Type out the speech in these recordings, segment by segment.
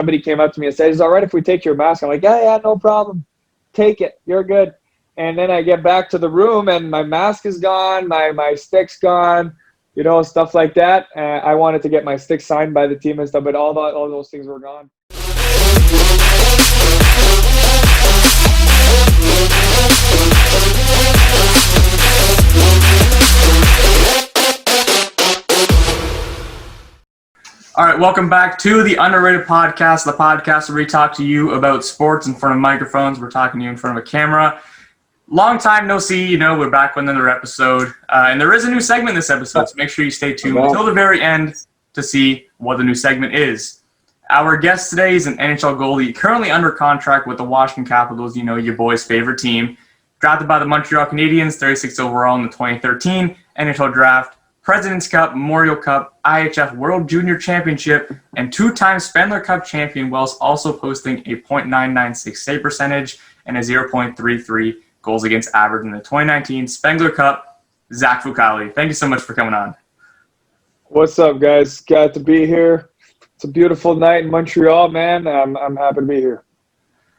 somebody came up to me and said, "Is it all right if we take your mask?" I'm like, yeah, no problem. Take it. You're good. And then I get back to the room and my mask is gone, my stick's gone, stuff like that. I wanted to get my stick signed by the team and stuff, but all those things were gone. All right, welcome back to the Underrated Podcast, the podcast where we talk to you about sports in front of microphones. We're talking to you in front of a camera. Long time no see, we're back with another episode. And there is a new segment this episode, so make sure you stay tuned until the very end to see what the new segment is. Our guest today is an NHL goalie currently under contract with the Washington Capitals, your boy's favorite team. Drafted by the Montreal Canadiens, 36th overall in the 2013 NHL Draft. President's Cup, Memorial Cup, IHF World Junior Championship, and two-time Spengler Cup champion, whilst also posting a .996 save percentage and a 0.33 goals against average in the 2019 Spengler Cup. Zach Fucale, thank you so much for coming on. What's up, guys? Glad to be here. It's a beautiful night in Montreal, man. I'm happy to be here.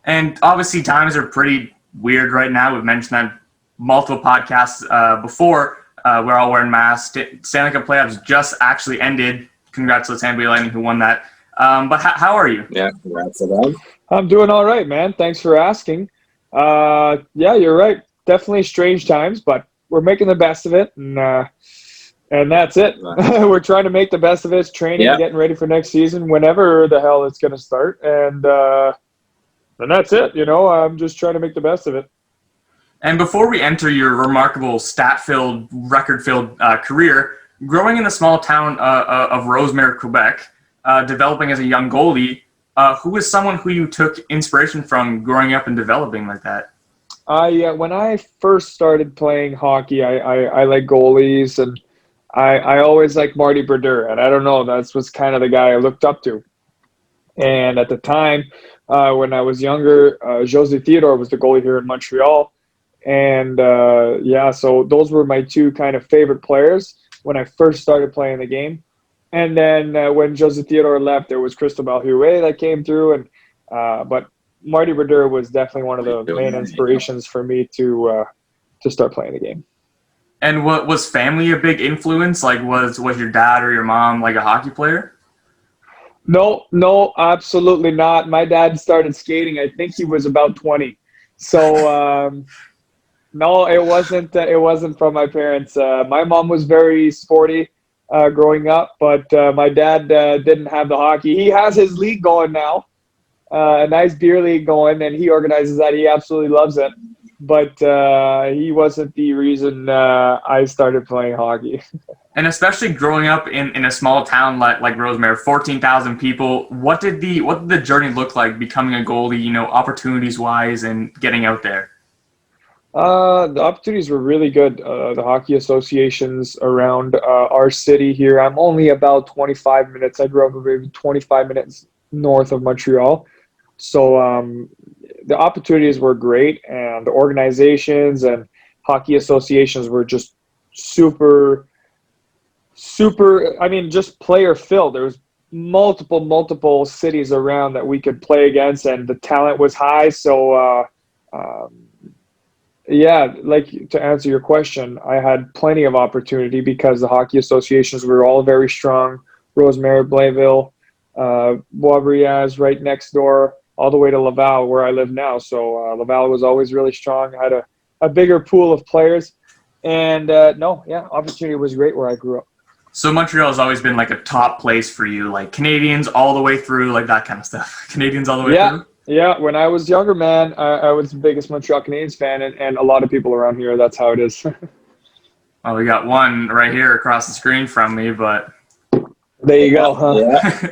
And obviously times are pretty weird right now. We've mentioned that multiple podcasts before. We're all wearing masks. Stanley Cup playoffs just actually ended. Congrats to the Tampa Bay Lightning who won that. But how are you? Yeah, congrats to them. I'm doing all right, man. Thanks for asking. Yeah, you're right. Definitely strange times, but we're making the best of it, and that's it. We're trying to make the best of it. Training, getting ready for next season, whenever the hell it's going to start, and that's it. I'm just trying to make the best of it. And before we enter your remarkable stat-filled, record-filled career, growing in the small town of Rosemère, Quebec, developing as a young goalie, who is someone who you took inspiration from growing up and developing like that? When I first started playing hockey, I like goalies, and I always liked Marty Brodeur, and I don't know, that was kind of the guy I looked up to. And at the time, when I was younger, José Theodore was the goalie here in Montreal. And so those were my two kind of favorite players when I first started playing the game. And then when José Theodore left, there was Cristobal Huet that came through, and but Marty Brodeur was definitely one of the main inspirations for me to start playing the game. And what was family a big influence? Like, was your dad or your mom like a hockey player? No, absolutely not. My dad started skating. I think he was about 20. So. No, it wasn't from my parents. My mom was very sporty growing up, but my dad didn't have the hockey. He has his league going now, a nice beer league going, and he organizes that. He absolutely loves it. But he wasn't the reason I started playing hockey. And especially growing up in a small town like Rosemère, 14,000 people, what did the journey look like becoming a goalie, opportunities-wise and getting out there? The opportunities were really good. The hockey associations around our city here. I'm only about 25 minutes. I grew up maybe 25 minutes north of Montreal. So the opportunities were great, and the organizations and hockey associations were just super, just player filled. There was multiple cities around that we could play against, and the talent was high. So, like to answer your question, I had plenty of opportunity because the hockey associations were all very strong. Rosemère, Blainville, Boisbriand right next door, all the way to Laval, where I live now. So Laval was always really strong. I had a bigger pool of players. And opportunity was great where I grew up. So Montreal has always been like a top place for you, like Canadians all the way through, like that kind of stuff. Canadians all the way through? Yeah, when I was younger, man, I was the biggest Montreal Canadiens fan, and a lot of people around here, that's how it is. Well, we got one right here across the screen from me, but... There you go, huh?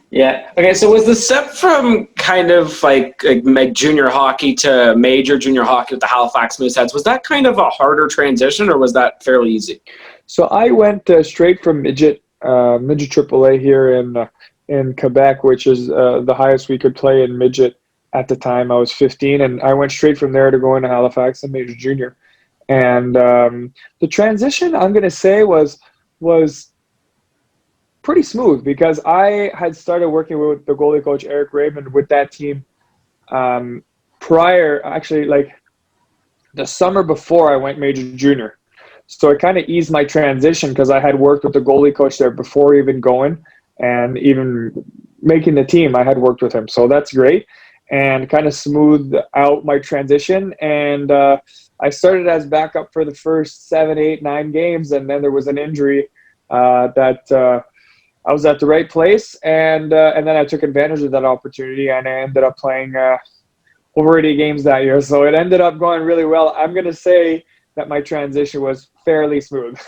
Yeah. Okay, so was the step from kind of like junior hockey to major junior hockey with the Halifax Mooseheads, was that kind of a harder transition, or was that fairly easy? So I went straight from midget AAA here in Quebec, which is the highest we could play in midget at the time. I was 15, and I went straight from there to go into Halifax and major junior. And the transition, I'm going to say, was pretty smooth because I had started working with the goalie coach Eric Raymond with that team prior, actually, like the summer before I went major junior. So it kind of eased my transition because I had worked with the goalie coach there before even going and even making the team. I had worked with him, so that's great, and kind of smoothed out my transition. And I started as backup for the first 7, 8, 9 games, and then there was an injury that I was at the right place, and then I took advantage of that opportunity, and I ended up playing over 80 games that year. So it ended up going really well. I'm going to say that my transition was fairly smooth.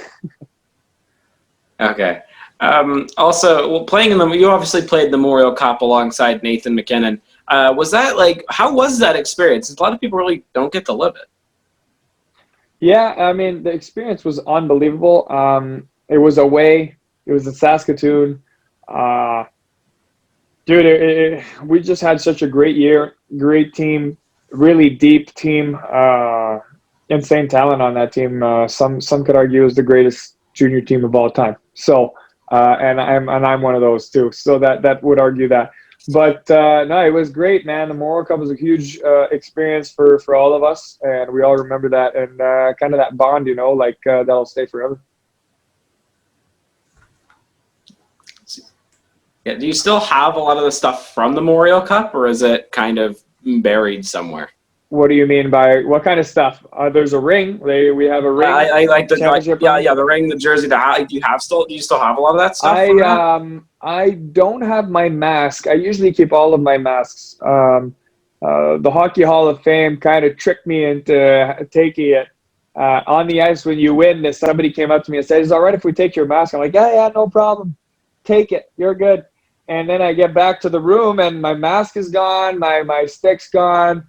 Okay. Also, well, playing in you obviously played the Memorial Cup alongside Nathan McKinnon. Was that how was that experience? A lot of people really don't get to live it. Yeah, I mean, the experience was unbelievable. It was away. It was in Saskatoon. Dude, we just had such a great year, great team, really deep team, insane talent on that team. Some could argue is the greatest junior team of all time. So, and I'm one of those too. So that would argue that. But no, it was great, man. The Memorial Cup was a huge experience for all of us, and we all remember that, and kind of that bond, that'll stay forever. Yeah. Do you still have a lot of the stuff from the Memorial Cup, or is it kind of buried somewhere? What do you mean by what kind of stuff? There's a ring. We have a ring. I like the championship ring. ring. Yeah, the ring, the jersey. Do you still have a lot of that stuff? From that? I don't have my mask. I usually keep all of my masks. The Hockey Hall of Fame kind of tricked me into taking it. On the ice when you win, somebody came up to me and said, "Is it all right if we take your mask?" I'm like, yeah, no problem. Take it. You're good. And then I get back to the room and my mask is gone, my stick's gone,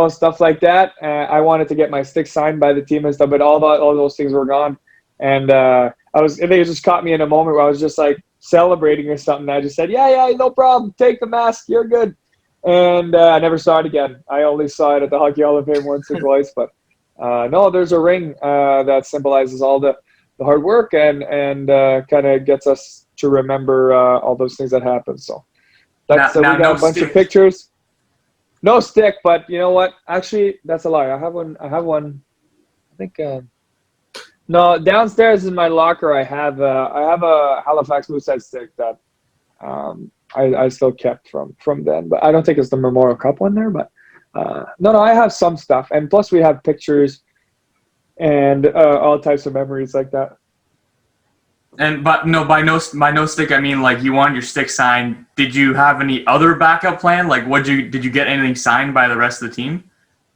stuff like that. I wanted to get my stick signed by the team and stuff, but all those things were gone. And I think it just caught me in a moment where I was just like celebrating or something. I just said, yeah, no problem. Take the mask. You're good. And I never saw it again. I only saw it at the Hockey Hall of Fame once or twice. But no, there's a ring that symbolizes all the hard work and kind of gets us to remember all those things that happened. So that's we got no a bunch stick. of pictures. No stick, but you know what? Actually, that's a lie. I have one. I think no, downstairs in my locker. I have a Halifax Moosehead stick that I still kept from then, but I don't think it's the Memorial Cup one there. But no, I have some stuff, and plus we have pictures and all types of memories like that. But no, by no stick, I mean like you want your stick signed. Did you have any other backup plan? Like, did you get anything signed by the rest of the team?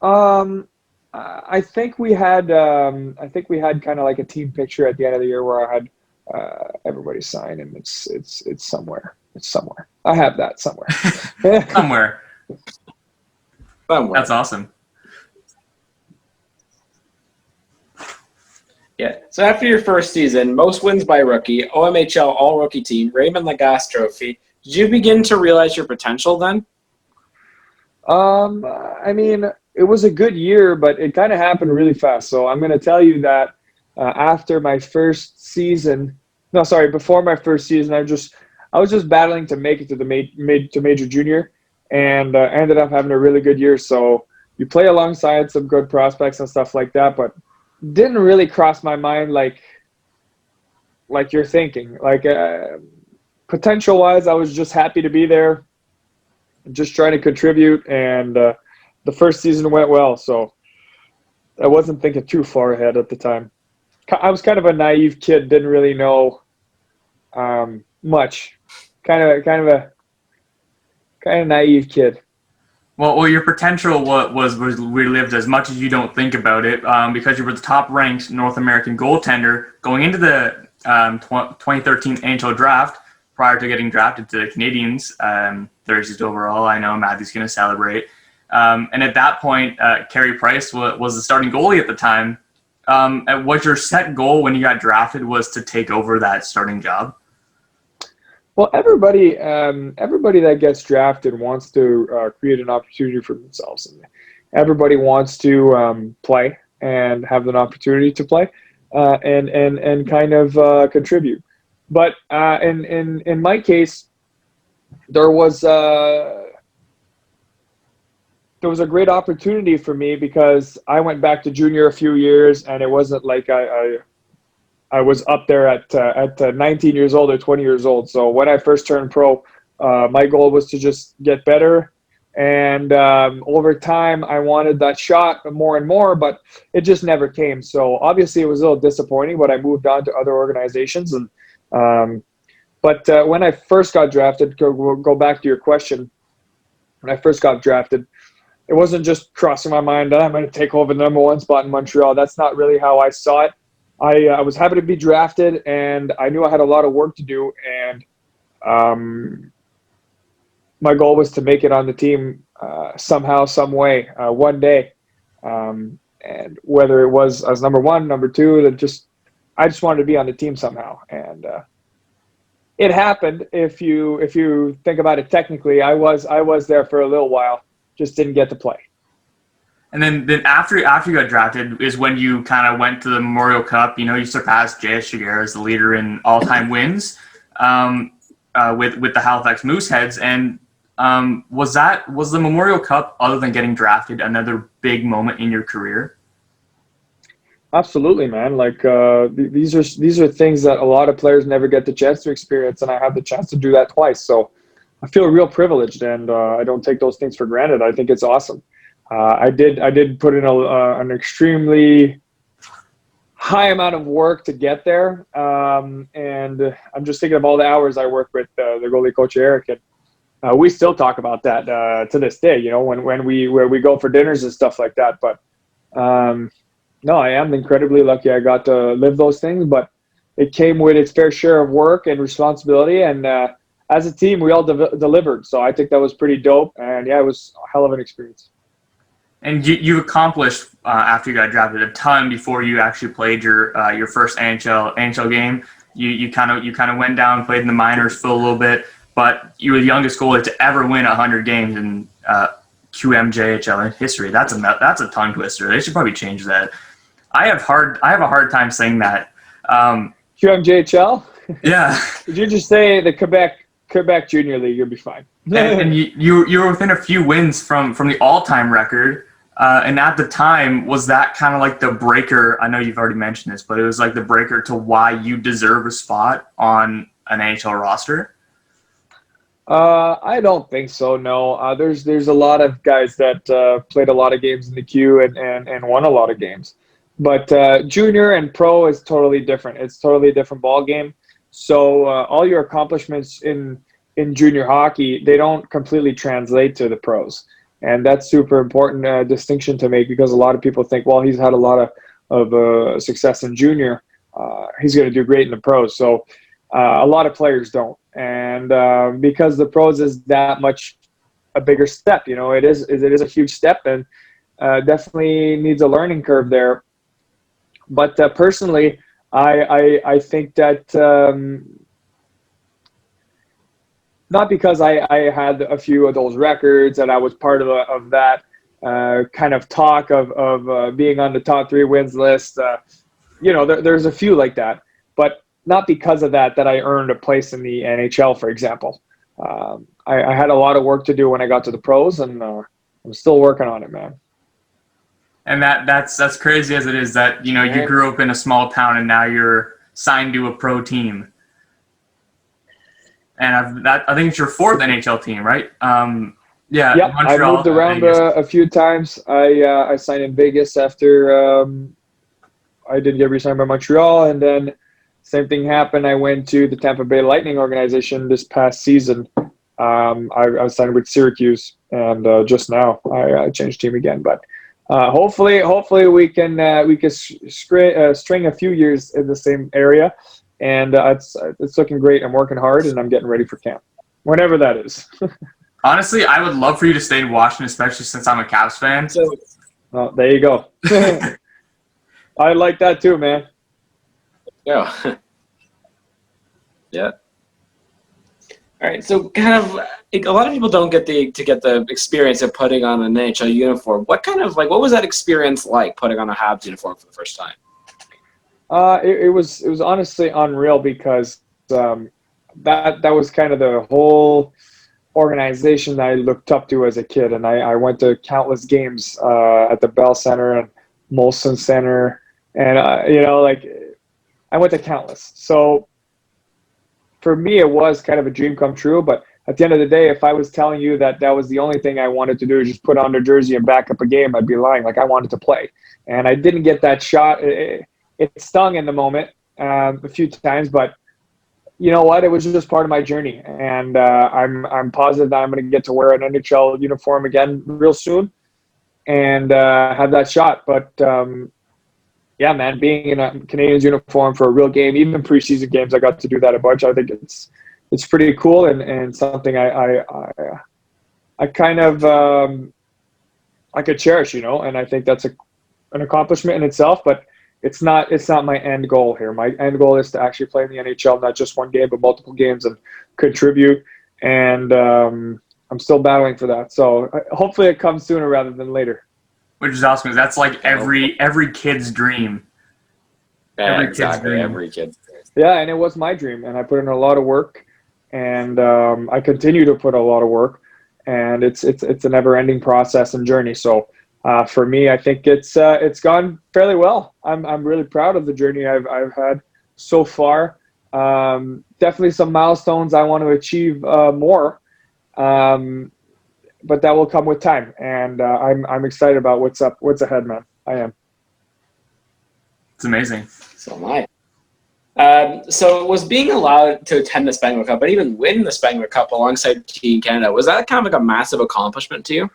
I think we had kind of like a team picture at the end of the year where I had everybody sign, and it's somewhere. It's somewhere. I have that somewhere. Somewhere. That's awesome. Yeah. So after your first season, most wins by rookie, OMHL All-Rookie Team, Raymond Lagasse Trophy, did you begin to realize your potential then? I mean, it was a good year, but it kind of happened really fast. So I'm going to tell you that before my first season, I was just battling to make it to the major junior, and ended up having a really good year. So you play alongside some good prospects and stuff like that, but didn't really cross my mind like you're thinking. Like potential wise, I was just happy to be there, just trying to contribute, and the first season went well, so I wasn't thinking too far ahead at the time. I was kind of a naive kid, didn't really know much. Kind of a naive kid. Well, your potential was relived as much as you don't think about it, because you were the top-ranked North American goaltender going into the 2013 NHL draft. Prior to getting drafted to the Canadiens, 30th overall. I know Matthew's going to celebrate. And at that point, Carey Price was the starting goalie at the time. Was your set goal when you got drafted was to take over that starting job? Well, everybody that gets drafted wants to create an opportunity for themselves, and everybody wants to play and have an opportunity to play and kind of contribute. But in my case, there was a great opportunity for me because I went back to junior a few years, and it wasn't like I was up there at 19 years old or 20 years old. So when I first turned pro, my goal was to just get better. And over time, I wanted that shot more and more, but it just never came. So obviously, it was a little disappointing, but I moved on to other organizations. And when I first got drafted, go back to your question. When I first got drafted, it wasn't just crossing my mind that I'm going to take over the number one spot in Montreal. That's not really how I saw it. I was happy to be drafted, and I knew I had a lot of work to do. And my goal was to make it on the team somehow, some way, one day. And whether it was as number one, number two, I just wanted to be on the team somehow. And it happened. If you think about it technically, I was there for a little while, just didn't get to play. And then after you got drafted is when you kind of went to the Memorial Cup. You surpassed J.S. Giguère as the leader in all-time wins with the Halifax Mooseheads. And was the Memorial Cup, other than getting drafted, another big moment in your career? Absolutely, man. Like these are things that a lot of players never get the chance to experience, and I had the chance to do that twice. So I feel real privileged, and I don't take those things for granted. I think it's awesome. I did put in an extremely high amount of work to get there, and I'm just thinking of all the hours I worked with the goalie coach Eric, and we still talk about that to this day. When we go for dinners and stuff like that. But no, I am incredibly lucky I got to live those things, but it came with its fair share of work and responsibility, and as a team, we all delivered. So I think that was pretty dope, and yeah, it was a hell of an experience. And you accomplished after you got drafted a ton before you actually played your first NHL game. You kind of went down, played in the minors for a little bit, but you were the youngest goalie to ever win 100 games in QMJHL history. That's a tongue twister. They should probably change that. I have a hard time saying that. QMJHL? Yeah. Did you just say the Quebec Junior League? You'll be fine. and you were within a few wins from the all-time record. And at the time, was that kind of like the breaker? I know you've already mentioned this, but it was like the breaker to why you deserve a spot on an NHL roster? I don't think so, no. There's a lot of guys that played a lot of games in the Q and won a lot of games. But junior and pro is totally different. It's totally a different ball game. So all your accomplishments in junior hockey, they don't completely translate to the pros. And that's super important distinction to make, because a lot of people think, well, he's had a lot of success in junior. He's going to do great in the pros. So a lot of players don't. And because the pros is that much a bigger step, it is a huge step, and definitely needs a learning curve there. But personally, I think that not because I had a few of those records and I was part of that kind of talk of being on the top 3 wins list. There's a few like that, but not because of that I earned a place in the NHL, for example. I had a lot of work to do when I got to the pros, and I'm still working on it, man. And that's crazy as it is that, you grew up in a small town and now you're signed to a pro team. And I think it's your 4th NHL team, right? Yeah. Montreal, I moved around a few times. I signed in Vegas after I did get re-signed by Montreal, and then same thing happened. I went to the Tampa Bay Lightning organization this past season. I signed with Syracuse, and just now I changed team again. But hopefully we can string a few years in the same area. And it's looking great. I'm working hard, and I'm getting ready for camp, whenever that is. Honestly, I would love for you to stay in Washington, especially since I'm a Caps fan. Oh, there you go. I like that too, man. Yeah. Yeah. All right. So, kind of, a lot of people don't get the experience of putting on an NHL uniform. What was that experience like, putting on a Habs uniform for the first time? It was honestly unreal, because that was kind of the whole organization that I looked up to as a kid, and I went to countless games at the Bell Center and Molson Center, and I went to countless. So for me, it was kind of a dream come true. But at the end of the day, if I was telling you that that was the only thing I wanted to do, just put on a jersey and back up a game, I'd be lying. Like, I wanted to play, and I didn't get that shot. It stung in the moment a few times, but you know what? It was just part of my journey, and I'm positive that I'm going to get to wear an NHL uniform again real soon, and have that shot. But yeah, man, being in a Canadiens uniform for a real game, even preseason games, I got to do that a bunch. I think it's pretty cool, and something I kind of I could cherish, and I think that's an accomplishment in itself. But it's not my end goal here. My end goal is to actually play in the NHL, not just one game, but multiple games, and contribute. And I'm still battling for that. So hopefully it comes sooner rather than later. Which is awesome. That's like every kid's dream. Yeah, exactly. Every kid. Yeah, and it was my dream, and I put in a lot of work, and I continue to put a lot of work, and it's a never-ending process and journey. So for me, I think it's gone fairly well. I'm really proud of the journey I've had so far. Definitely some milestones I want to achieve more. But that will come with time, and I'm excited about what's ahead, man. I am. It's amazing. So am I. So was being allowed to attend the Spengler Cup, but even win the Spengler Cup alongside Team Canada, was that kind of like a massive accomplishment to you?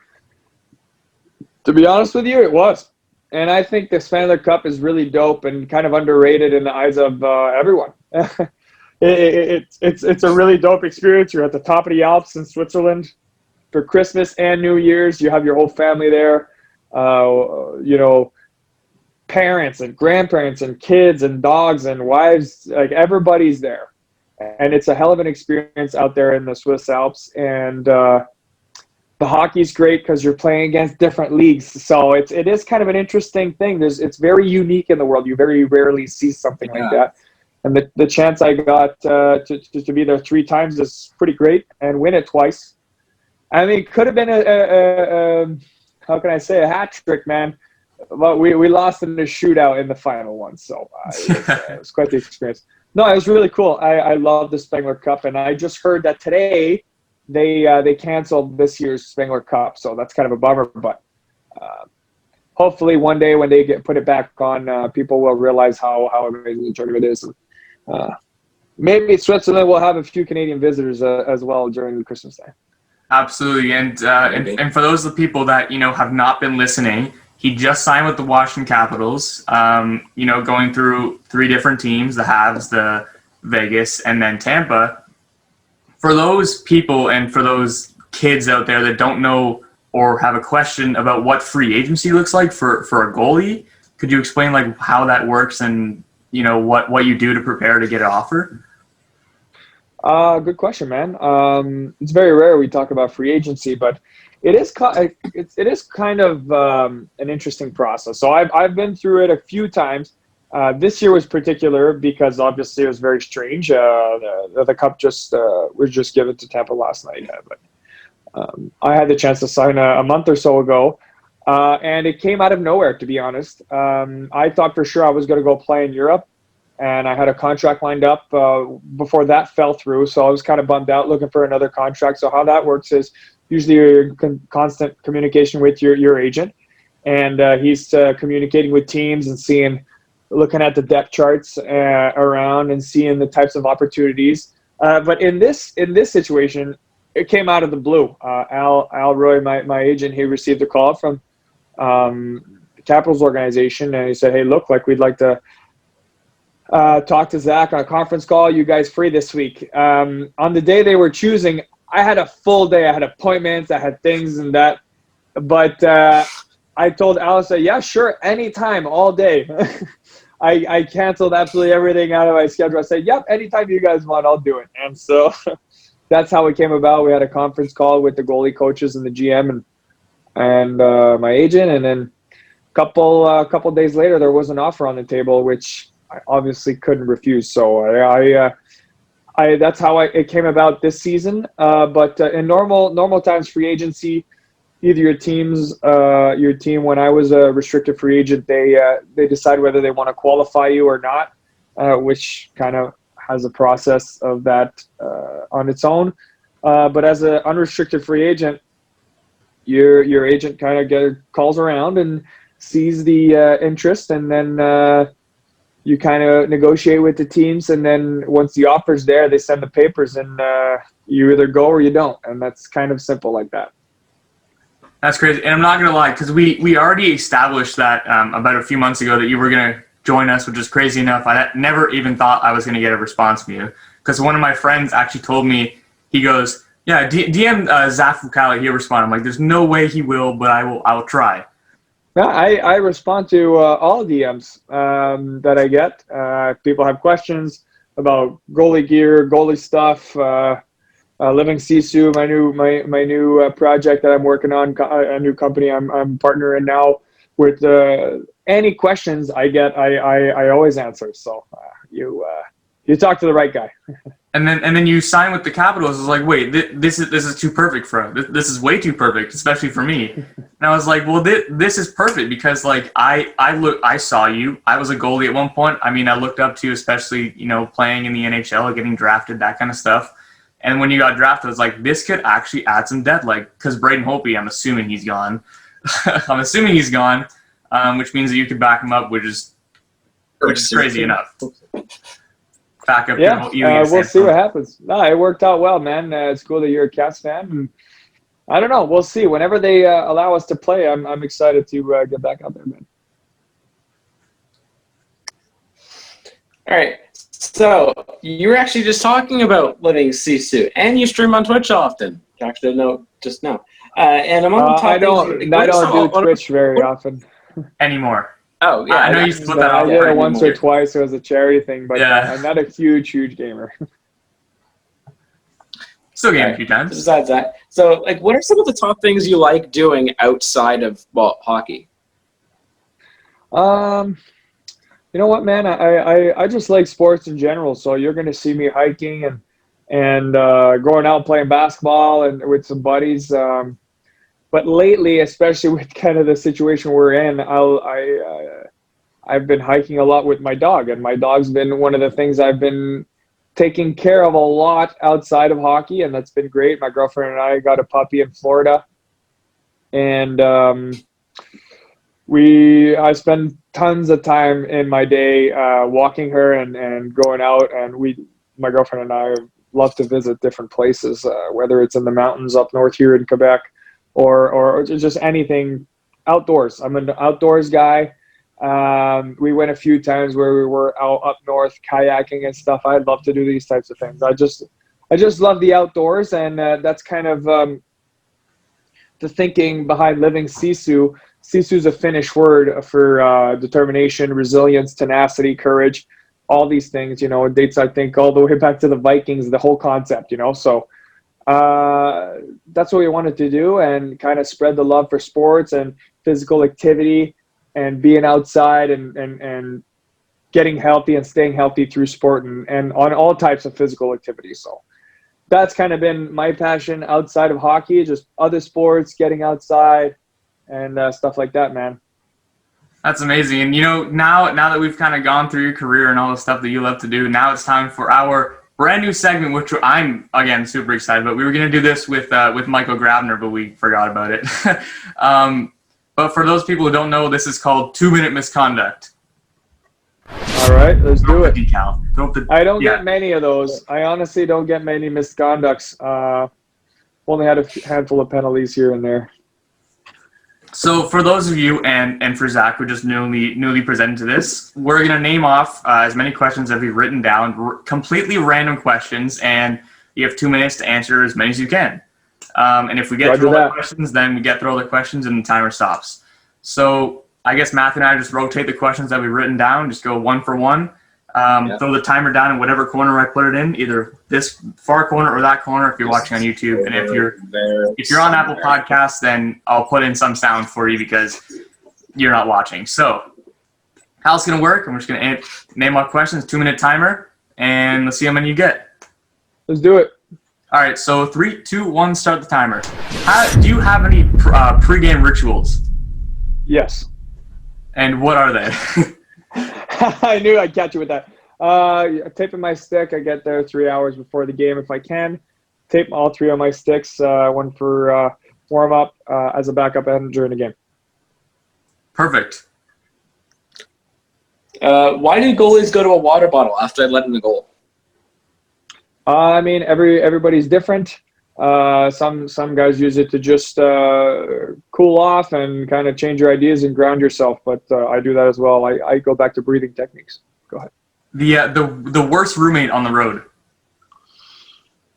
To be honest with you, it was. And I think the Spengler Cup is really dope and kind of underrated in the eyes of everyone. It's a really dope experience. You're at the top of the Alps in Switzerland. For Christmas and New Year's, you have your whole family there, parents and grandparents and kids and dogs and wives, like everybody's there. And it's a hell of an experience out there in the Swiss Alps. And the hockey's great because you're playing against different leagues. So it is kind of an interesting thing. It's very unique in the world. You very rarely see something like that. And the chance I got to be there 3 times is pretty great, and win it twice. I mean, it could have been how can I say, a hat trick, man. But we lost in the shootout in the final one, so it was quite the experience. No, it was really cool. I love the Spengler Cup, and I just heard that today they canceled this year's Spengler Cup, so that's kind of a bummer. But hopefully one day when they put it back on, people will realize how amazing the tournament is. And, maybe Switzerland will have a few Canadian visitors as well during the Christmas time. Absolutely, and for those of the people that have not been listening, he just signed with the Washington Capitals. Going through 3 different teams: the Habs, the Vegas, and then Tampa. For those people and for those kids out there that don't know or have a question about what free agency looks like for a goalie, could you explain like how that works and what you do to prepare to get an offer? Good question, man. It's very rare we talk about free agency, but it is kind of an interesting process. So I've been through it a few times. This year was particular because obviously it was very strange. The cup was just given to Tampa last night, but I had the chance to sign a month or so ago, and it came out of nowhere, to be honest. I thought for sure I was going to go play in Europe. And I had a contract lined up before that fell through, so I was kind of bummed out looking for another contract. So how that works is usually you're in constant communication with your agent, and he's communicating with teams and looking at the depth charts around and seeing the types of opportunities. But in this situation, it came out of the blue. Al Roy, my agent, he received a call from the Capitals organization, and he said, "Hey, look, like we'd like to talk to Zach on a conference call. You guys free this week?" On the day they were choosing, I had a full day. I had appointments. I had things and that. But I told Alice, yeah, sure, anytime, all day. I canceled absolutely everything out of my schedule. I said, yep, anytime you guys want, I'll do it. And so that's how it came about. We had a conference call with the goalie coaches and the GM and my agent. And then a couple days later, there was an offer on the table, which I obviously couldn't refuse. So that's how it came about this season. But in normal times, free agency, either your team when I was a restricted free agent, they decide whether they want to qualify you or not, which kind of has a process of that on its own. But as an unrestricted free agent, your agent kind of calls around and sees the interest, and then you kind of negotiate with the teams, and then once the offer's there, they send the papers, and you either go or you don't, and that's kind of simple like that. That's crazy. And I'm not going to lie, because we already established that about a few months ago that you were going to join us, which is crazy enough. I never even thought I was going to get a response from you, because one of my friends actually told me, he goes, yeah, DM Zach Fucale, he'll respond. I'm like, there's no way he will, but I will try. Yeah, I respond to all DMs that I get. People have questions about goalie gear, goalie stuff, Living Sisu, my new project that I'm working on, a new company I'm partner in now. With any questions I get, I always answer. So you talk to the right guy. And then you sign with the Capitals. It's like, wait, this is too perfect for us. This is way too perfect, especially for me. And I was like, well, this is perfect because like I saw you. I was a goalie at one point. I mean, I looked up to you, especially playing in the NHL, getting drafted, that kind of stuff. And when you got drafted, I was like, this could actually add some depth, like because Brayden Holtby, I'm assuming he's gone. Which means that you could back him up, which is crazy enough. Back up. Yeah, we'll see what happens. No, it worked out well, man. It's cool that you're a Caps fan. And I don't know. We'll see. Whenever they allow us to play, I'm excited to get back out there, man. All right. So you were actually just talking about Living Sisu, and you stream on Twitch often. Actually, didn't know just now. And among the top I don't do Twitch very often anymore. Oh, yeah. I know you split that off. I did it once or twice. It was a charity thing, but yeah. I'm not a huge gamer. Still game a few times. Besides that, so like, what are some of the top things you like doing outside of hockey? You know what, man? I just like sports in general. So you're going to see me hiking and going out playing basketball and with some buddies. But lately, especially with kind of the situation we're in, I've been hiking a lot with my dog, and my dog's been one of the things I've been taking care of a lot outside of hockey, and that's been great. My girlfriend and I got a puppy in Florida, and I spend tons of time in my day walking her and going out, and my girlfriend and I love to visit different places, whether it's in the mountains up north here in Quebec, or just anything outdoors. I'm an outdoors guy. We went a few times where we were out up north kayaking and stuff. I'd love to do these types of things. I just love the outdoors, and that's kind of the thinking behind Living Sisu. Sisu is a Finnish word for determination, resilience, tenacity, courage, all these things. It dates, I think, all the way back to the Vikings, the whole concept. So that's what we wanted to do, and kind of spread the love for sports and physical activity and being outside and getting healthy and staying healthy through sport and on all types of physical activity. So that's kind of been my passion outside of hockey, just other sports, getting outside and stuff like that, man. That's amazing. And now that we've kind of gone through your career and all the stuff that you love to do, now it's time for our brand new segment, which I'm again super excited about. We were going to do this with Michael Grabner, but we forgot about it. But for those people who don't know, this is called 2-minute misconduct. All right, let's do it. I don't yeah. get many of those. I honestly don't get many misconducts. Only had a handful of penalties here and there. So for those of you and for Zach, who just newly presented to this, we're going to name off as many questions as we've written down, completely random questions, and you have 2 minutes to answer as many as you can. And if we get through all the questions, then we get through all the questions and the timer stops. So I guess Matthew and I just rotate the questions that we've written down, just go one for one. Throw the timer down in whatever corner I put it in, either this far corner or that corner if you're watching on YouTube. And if you're on Apple Podcasts, then I'll put in some sound for you because you're not watching. So how it's going to work, I'm just going to name off questions, 2-minute timer, and let's see how many you get. Let's do it. All right, so 3, 2, 1, start the timer. Do you have any pregame rituals? Yes. And what are they? I knew I'd catch you with that. Taping my stick. I get there 3 hours before the game if I can. Tape all 3 of my sticks. One for warm up, as a backup and during the game. Perfect. Why do goalies go to a water bottle after they let in the goal? I mean, everybody's different. Some guys use it to just cool off and kind of change your ideas and ground yourself. But I do that as well. I go back to breathing techniques. Go ahead. The worst roommate on the road.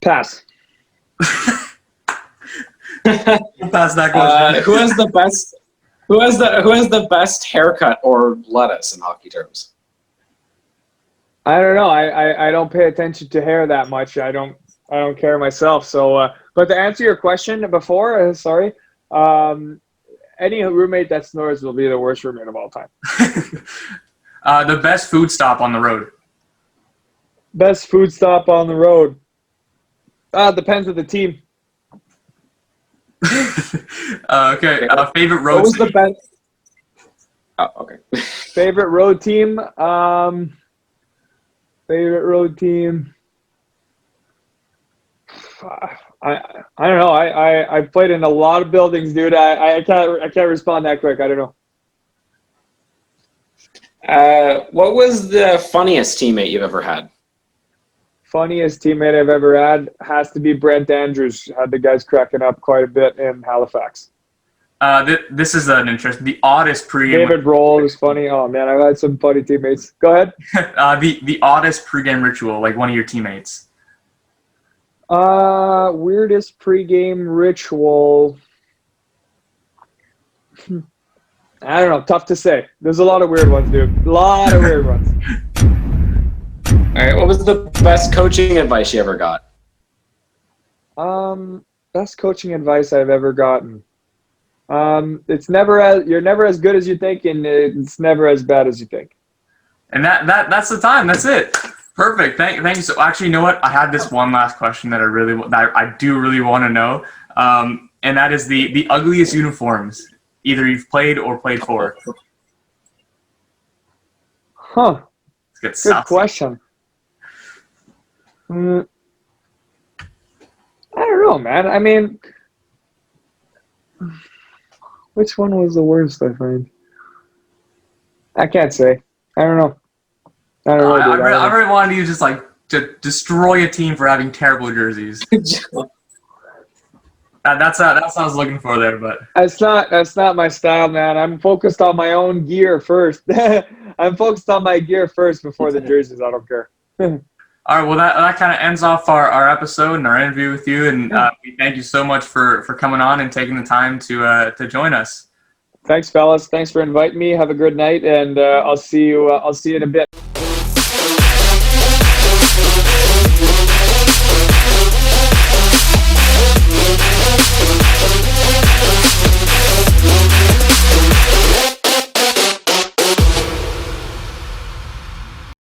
Pass. We'll pass that question. Who has the best? Who has the best haircut or lettuce in hockey terms? I don't know. I don't pay attention to hair that much. I don't care myself. So, but to answer your question before, sorry, any roommate that snores will be the worst roommate of all time. The best food stop on the road. Best food stop on the road. Depends on the team. Okay. Favorite road. What was city? the best? Oh, okay. Favorite road team. Favorite road team. I don't know. I've played in a lot of buildings, dude. I can't respond that quick. I don't know. What was the funniest teammate you've ever had? Funniest teammate I've ever had has to be Brent Andrews. Had the guys cracking up quite a bit in Halifax. This is an interest. The oddest pregame. David Roll is funny. Oh man, I've had some funny teammates. Go ahead. The oddest pregame ritual, like one of your teammates. Weirdest pregame ritual. I don't know. Tough to say. There's a lot of weird ones, dude. A lot of weird ones. All right. What was the best coaching advice you ever got? Best coaching advice I've ever gotten. It's never you're never as good as you think, and it's never as bad as you think. And that's the time. That's it. Perfect. Thank you. So actually, you know what? I had this one last question that I do really want to know, and that is the ugliest uniforms either you've played or played for. Huh. Good question. I don't know, man. I mean, which one was the worst, I find? I can't say. I don't know. I don't know, dude. I really wanted you just like to destroy a team for having terrible jerseys. That's what I was looking for there, but that's not my style, man. I'm focused on my own gear first. I'm focused on my gear first before the jerseys. I don't care. All right, well, that kind of ends off our episode and our interview with you, and we thank you so much for coming on and taking the time to join us. Thanks, fellas. Thanks for inviting me. Have a good night, and I'll see you in a bit.